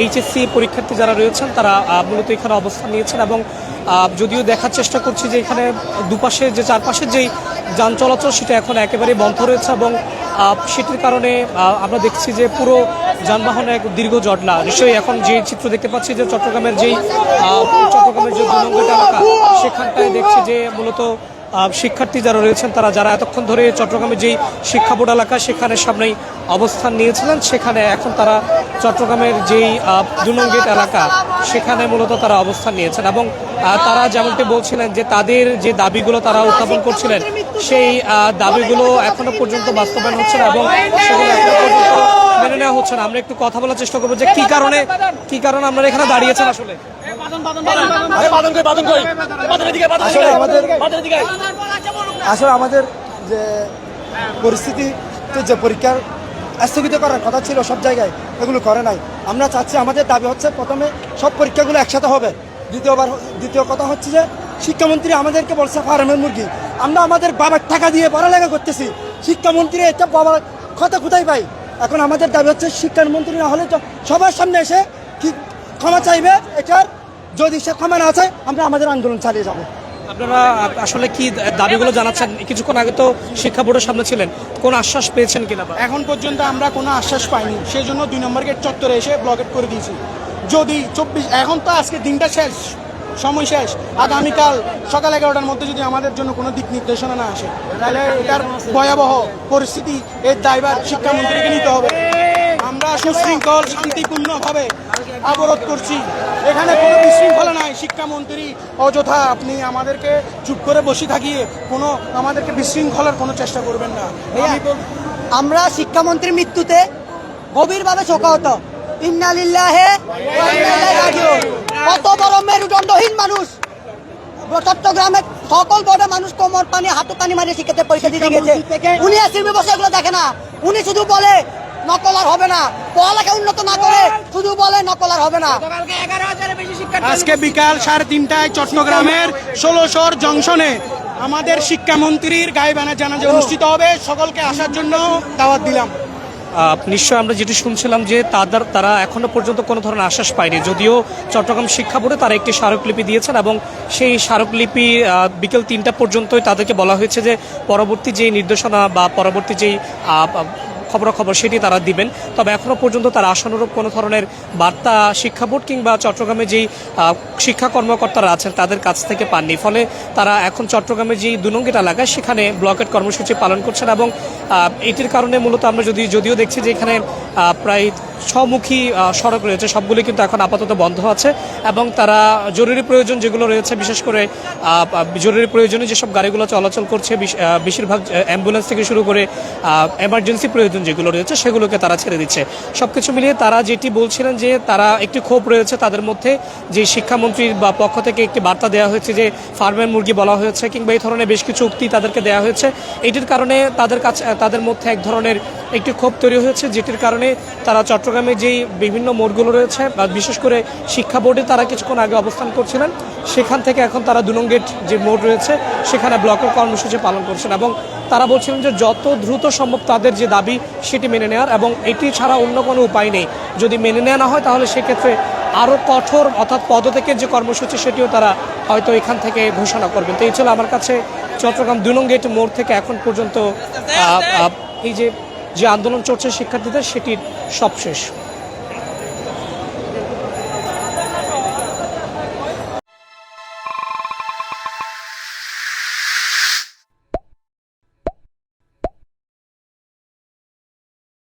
HSC পরীক্ষার্থী যারা রয়েছেন তারা মূলত এখানে অবস্থান নিয়েছেন এবং যদিও দেখার চেষ্টা করছি যে এখানে দুপাশে যে চারপাশের যেই যান চলাচল সেটা এখন একেবারেই বন্ধ রয়েছে এবং সেটির কারণে আমরা দেখছি যে পুরো যানবাহনে এক দীর্ঘ জটলা। নিশ্চয়ই এখন যে চিত্র দেখতে পাচ্ছি যে চট্টগ্রামের যে 2 নম্বর এলাকা সেখানটায় দেখছি যে মূলত শিক্ষার্থী যারা রয়েছেন তারা যারা এতক্ষণ ধরে চট্টগ্রামের যেই শিক্ষা বোর্ড এলাকা সেখানে সামনেই অবস্থান নিয়েছিলেন সেখানে এখন তারা চট্টগ্রামের যেই 2 নং গেট এলাকা সেখানে মূলত তারা অবস্থান নিয়েছেন এবং তারা যেমনটি বলছিলেন যে তাদের যে দাবিগুলো তারা উত্থাপন করছিলেন সেই দাবিগুলো এখনো পর্যন্ত বাস্তবায়ন হচ্ছে না এবং সেগুলো এখনো পর্যন্ত মেনে নেওয়া হচ্ছে না। আমরা একটু কথা বলার চেষ্টা করবো যে কি কারণে আপনারা এখানে দাঁড়িয়েছেন। আসলে আমাদের যে পরিস্থিতি যে পরীক্ষার স্থগিত করার কথা ছিল সব জায়গায় এগুলো করে নাই। আমরা চাচ্ছি আমাদের দাবি হচ্ছে প্রথমে সব পরীক্ষাগুলো একসাথে হবে। দ্বিতীয় কথা হচ্ছে যে শিক্ষামন্ত্রী আমাদেরকে বলছে ফার্মের মুরগি, আমরা আমাদের বাবার টাকা দিয়ে পড়ালেখা করতেছি, শিক্ষামন্ত্রী এটা বাবার কথা কোথায় পাই। এখন আমাদের দাবি হচ্ছে শিক্ষামন্ত্রী না হলে সবার সামনে এসে কি ক্ষমা চাইবে, এটার যদি সে ক্ষমা না চায় আমরা আমাদের আন্দোলন চালিয়ে যাব। আপনারা আসলে কি দাবিগুলো জানাচ্ছেন? কিছুক্ষণ আগে তো শিক্ষা বোর্ডের সামনে ছিলেন, কোন আশ্বাস পেয়েছেন কিনা? এখন পর্যন্ত আমরা কোনো আশ্বাস পাইনি, সেই জন্য 2 নম্বর গেট চত্বরে এসে ব্লকেট করে দিয়েছি। যদি 24 এখন তো আজকে দিনটা শেষ, সময় শেষ, আগামীকাল সকাল 11টার মধ্যে যদি আমাদের জন্য কোনো দিক নির্দেশনা না আসে তাহলে এটার ভয়াবহ পরিস্থিতি এর দায়ভার শিক্ষামন্ত্রীকে নিতে হবে। আমরা সুশৃঙ্খল শান্তিপূর্ণভাবে অবরোধ করছি, এখানে কোনো বিশৃঙ্খলা নাই। শিক্ষামন্ত্রী অযথা আপনি আমাদেরকে চুপ করে বসে থাকিয়ে কোনো আমাদেরকে বিশৃঙ্খলার কোনো চেষ্টা করবেন না। আমরা শিক্ষামন্ত্রীর মৃত্যুতে গভীরভাবে শোকাহত। ইন্না লিল্লাহি ওয়া ইন্না ইলাইহি রাজিউন। কত বড় মেরুদণ্ডহীন মানুষ, চট্টগ্রামের সকল বড় মানুষ কোমর পানি হাঁটু পানি মারিয়ে শিক্ষাতে পরীক্ষা দিতে গেছে। উনি আসির বসে এগুলো দেখে না, উনি শুধু বলে নকল আর হবে না, পড়ালেখা উন্নত না করে শুধু বলে নকল আর হবে না। আজকে বিকাল 3:30টায় চট্টগ্রামের 16 জংশনে আমাদের শিক্ষামন্ত্রীর গায়েবানা জানাজা অনুষ্ঠিত হবে। সকলকে আসার জন্য দাওয়াত দিলাম। নিশ্চয় আমরা যেটি শুনছিলাম যে তারা এখনো পর্যন্ত কোনো ধরনের আশ্বাস পায়নি, যদিও চট্টগ্রাম শিক্ষা বোর্ডে তারা একটি স্মারকলিপি দিয়েছেন এবং সেই স্মারকলিপি বিকেল 3টা পর্যন্তই তাদেরকে বলা হয়েছে যে পরবর্তী যেই নির্দেশনা বা পরবর্তী যেই খবরাখবর সেটি তারা দিবেন। তবে এখনও পর্যন্ত তারা আশানুরূপ কোনো ধরনের বার্তা শিক্ষা বোর্ড কিংবা চট্টগ্রামে যেই শিক্ষা কর্মকর্তারা আছেন তাদের কাছ থেকে পাননি। ফলে তারা এখন চট্টগ্রামের যেই 2 নং গেট এলাকায় সেখানে ব্লকেট কর্মসূচি পালন করছেন এবং এটির কারণে মূলত আমরা যদিও দেখছি যে এখানে প্রায় 6মুখী সড়ক রয়েছে, সবগুলি কিন্তু এখন আপাতত বন্ধ আছে এবং তারা জরুরি প্রয়োজন যেগুলো রয়েছে, বিশেষ করে জরুরি প্রয়োজনে যেসব গাড়িগুলো চলাচল করছে বেশিরভাগ অ্যাম্বুলেন্স থেকে শুরু করে এমার্জেন্সি প্রয়োজন যেগুলো রয়েছে সেগুলোকে তারা ছেড়ে দিচ্ছে। সব কিছু মিলিয়ে তারা যেটি বলছিলেন যে তারা একটি ক্ষোভ রয়েছে তাদের মধ্যে, যে শিক্ষামন্ত্রীর বা পক্ষ থেকে একটি বার্তা দেওয়া হয়েছে যে ফার্মের মুরগি বলা হয়েছে কিংবা এই ধরনের বেশ কিছু উক্তি তাদেরকে দেওয়া হয়েছে। এটির কারণে তাদের মধ্যে এক ধরনের একটি ক্ষোভ তৈরি হয়েছে, যেটির কারণে তারা চট্টগ্রামে যেই বিভিন্ন মোড়গুলো রয়েছে বা বিশেষ করে শিক্ষা বোর্ডে তারা কিছুক্ষণ আগে অবস্থান করছিলেন সেখান থেকে এখন তারা 2 নং গেট যে মোড় রয়েছে সেখানে ব্লকের কর্মসূচি পালন করছেন এবং তারা বলছিলেন যে যত দ্রুত সম্ভব তাদের যে দাবি সেটি মেনে নেওয়ার এবং এটি ছাড়া অন্য কোনো উপায় নেই। যদি মেনে নেওয়া না হয় তাহলে সেক্ষেত্রে আরও কঠোর অর্থাৎ পদত্যাগের যে কর্মসূচি সেটিও তারা হয়তো এখান থেকে ঘোষণা করবেন। তো এই ছিল আমার কাছে চট্টগ্রাম 2 নং গেট মোড় থেকে এখন পর্যন্ত এই যে আন্দোলন চলছে শিক্ষার্থীদের সেটির সবশেষ।